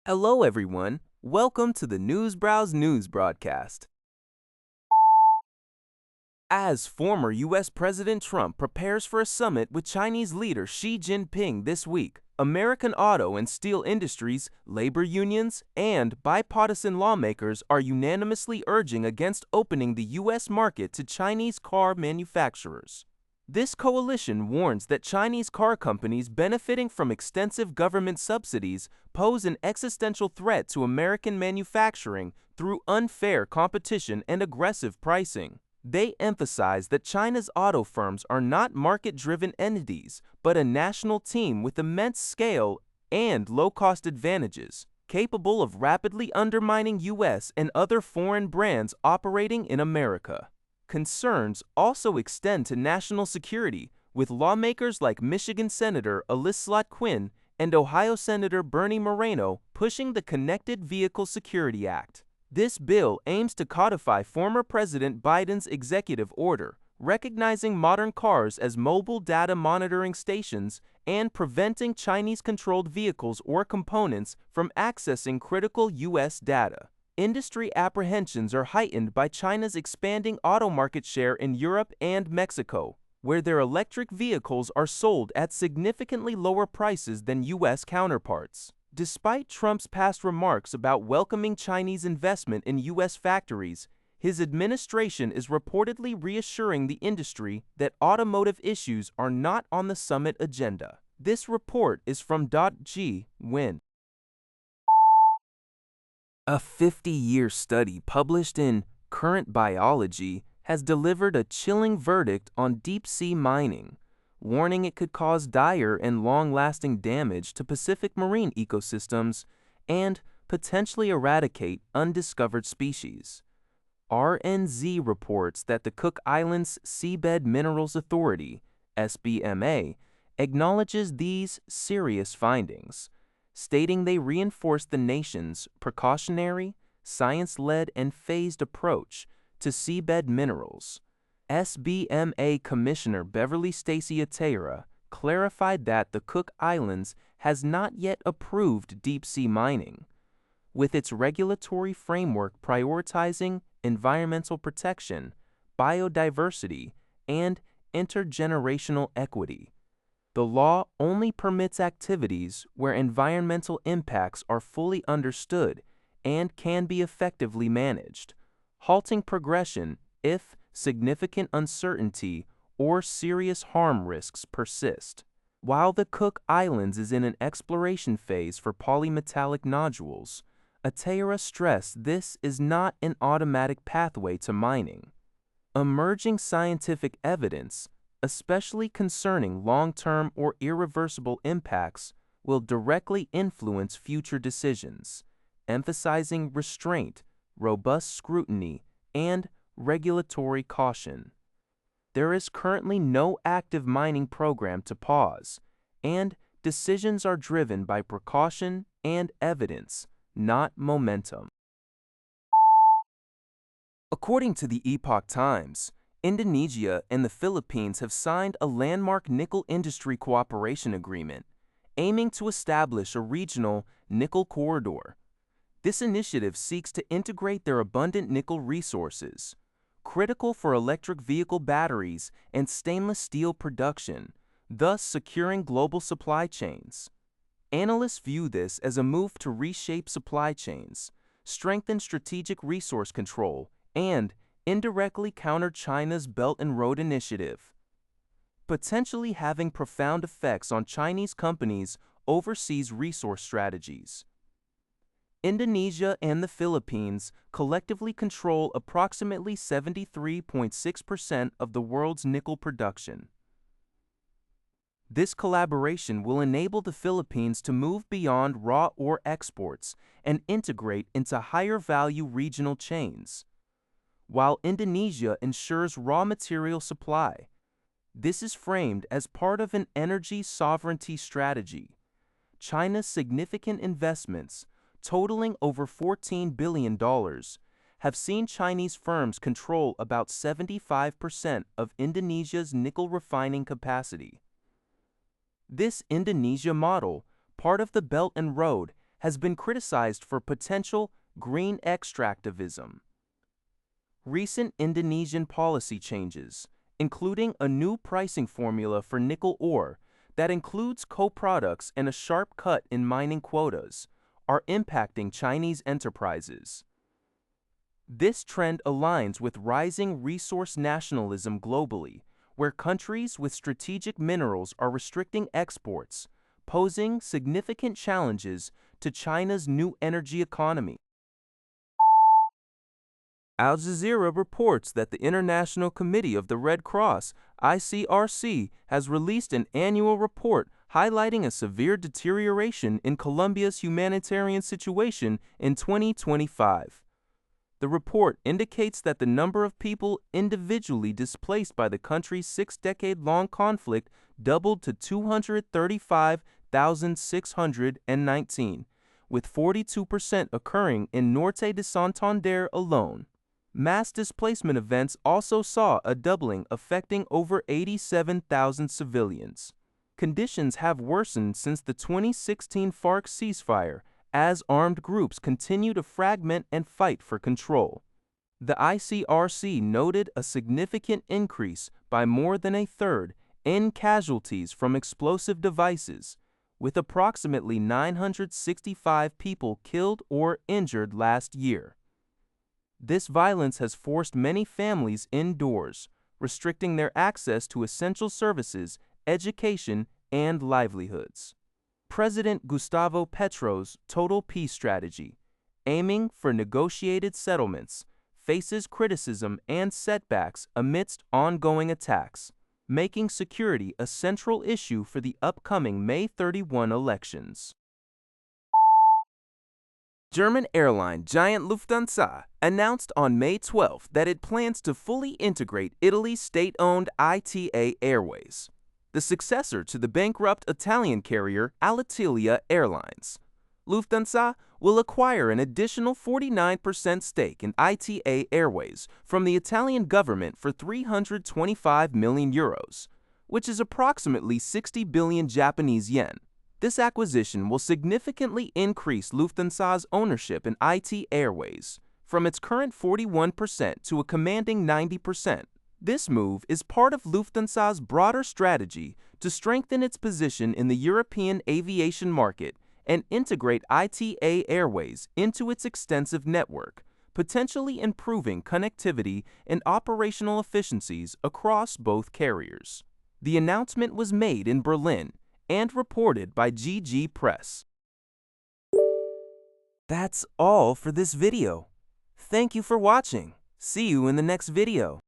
Hello, everyone. Welcome to the Newsbrowse News broadcast. As former U.S. President Trump prepares for a summit with Chinese leader Xi Jinping this week, American auto and steel industries, labor unions, and bipartisan lawmakers are unanimously urging against opening the U.S. market to Chinese car manufacturers. This coalition warns that Chinese car companies benefiting from extensive government subsidies pose an existential threat to American manufacturing through unfair competition and aggressive pricing. They emphasize that China's auto firms are not market-driven entities, but a national team with immense scale and low-cost advantages, capable of rapidly undermining U.S. and other foreign brands operating in America. Concerns also extend to national security, with lawmakers like Michigan Senator Elissa Quinn and Ohio Senator Bernie Moreno pushing the Connected Vehicle Security Act. This bill aims to codify former President Biden's executive order, recognizing modern cars as mobile data monitoring stations and preventing Chinese-controlled vehicles or components from accessing critical U.S. data. Industry apprehensions are heightened by China's expanding auto market share in Europe and Mexico, where their electric vehicles are sold at significantly lower prices than U.S. counterparts. Despite Trump's past remarks about welcoming Chinese investment in U.S. factories, his administration is reportedly reassuring the industry that automotive issues are not on the summit agenda. This report is from G. Win. A 50-year study published in Current Biology has delivered a chilling verdict on deep-sea mining, warning it could cause dire and long-lasting damage to Pacific marine ecosystems and potentially eradicate undiscovered species. RNZ reports that the Cook Islands Seabed Minerals Authority, SBMA, acknowledges these serious findings, stating they reinforce the nation's precautionary, science-led, and phased approach to seabed minerals. SBMA Commissioner Beverly Stacey Atera clarified that the Cook Islands has not yet approved deep-sea mining, with its regulatory framework prioritizing environmental protection, biodiversity, and intergenerational equity. The law only permits activities where environmental impacts are fully understood and can be effectively managed, halting progression if significant uncertainty or serious harm risks persist. While the Cook Islands is in an exploration phase for polymetallic nodules, Atera stressed this is not an automatic pathway to mining. Emerging scientific evidence, especially concerning long-term or irreversible impacts, will directly influence future decisions, emphasizing restraint, robust scrutiny, and regulatory caution. There is currently no active mining program to pause, and decisions are driven by precaution and evidence, not momentum. According to the Epoch Times, Indonesia and the Philippines have signed a landmark nickel industry cooperation agreement, aiming to establish a regional nickel corridor. This initiative seeks to integrate their abundant nickel resources, critical for electric vehicle batteries and stainless steel production, thus securing global supply chains. Analysts view this as a move to reshape supply chains, strengthen strategic resource control, and indirectly counter China's Belt and Road Initiative, potentially having profound effects on Chinese companies' overseas resource strategies. Indonesia and the Philippines collectively control approximately 73.6% of the world's nickel production. This collaboration will enable the Philippines to move beyond raw ore exports and integrate into higher-value regional chains, while Indonesia ensures raw material supply. This is framed as part of an energy sovereignty strategy. China's significant investments, totaling over $14 billion, have seen Chinese firms control about 75% of Indonesia's nickel refining capacity. This Indonesia model, part of the Belt and Road, has been criticized for potential green extractivism. Recent Indonesian policy changes, including a new pricing formula for nickel ore that includes co-products and a sharp cut in mining quotas, are impacting Chinese enterprises. This trend aligns with rising resource nationalism globally, where countries with strategic minerals are restricting exports, posing significant challenges to China's new energy economy. Al Jazeera reports that the International Committee of the Red Cross, ICRC, has released an annual report highlighting a severe deterioration in Colombia's humanitarian situation in 2025. The report indicates that the number of people individually displaced by the country's six-decade-long conflict doubled to 235,619, with 42% occurring in Norte de Santander alone. Mass displacement events also saw a doubling, affecting over 87,000 civilians. Conditions have worsened since the 2016 FARC ceasefire, as armed groups continue to fragment and fight for control. The ICRC noted a significant increase by more than a third in casualties from explosive devices, with approximately 965 people killed or injured last year. This violence has forced many families indoors, restricting their access to essential services, education, and livelihoods. President Gustavo Petro's total peace strategy, aiming for negotiated settlements, faces criticism and setbacks amidst ongoing attacks, making security a central issue for the upcoming May 31 elections. German airline giant Lufthansa announced on May 12 that it plans to fully integrate Italy's state-owned ITA Airways, the successor to the bankrupt Italian carrier Alitalia Airlines. Lufthansa will acquire an additional 49% stake in ITA Airways from the Italian government for €325 million, which is approximately 60 billion Japanese yen. This acquisition will significantly increase Lufthansa's ownership in ITA Airways from its current 41% to a commanding 90%. This move is part of Lufthansa's broader strategy to strengthen its position in the European aviation market and integrate ITA Airways into its extensive network, potentially improving connectivity and operational efficiencies across both carriers. The announcement was made in Berlin and reported by GG Press. That's all for this video. Thank you for watching. See you in the next video.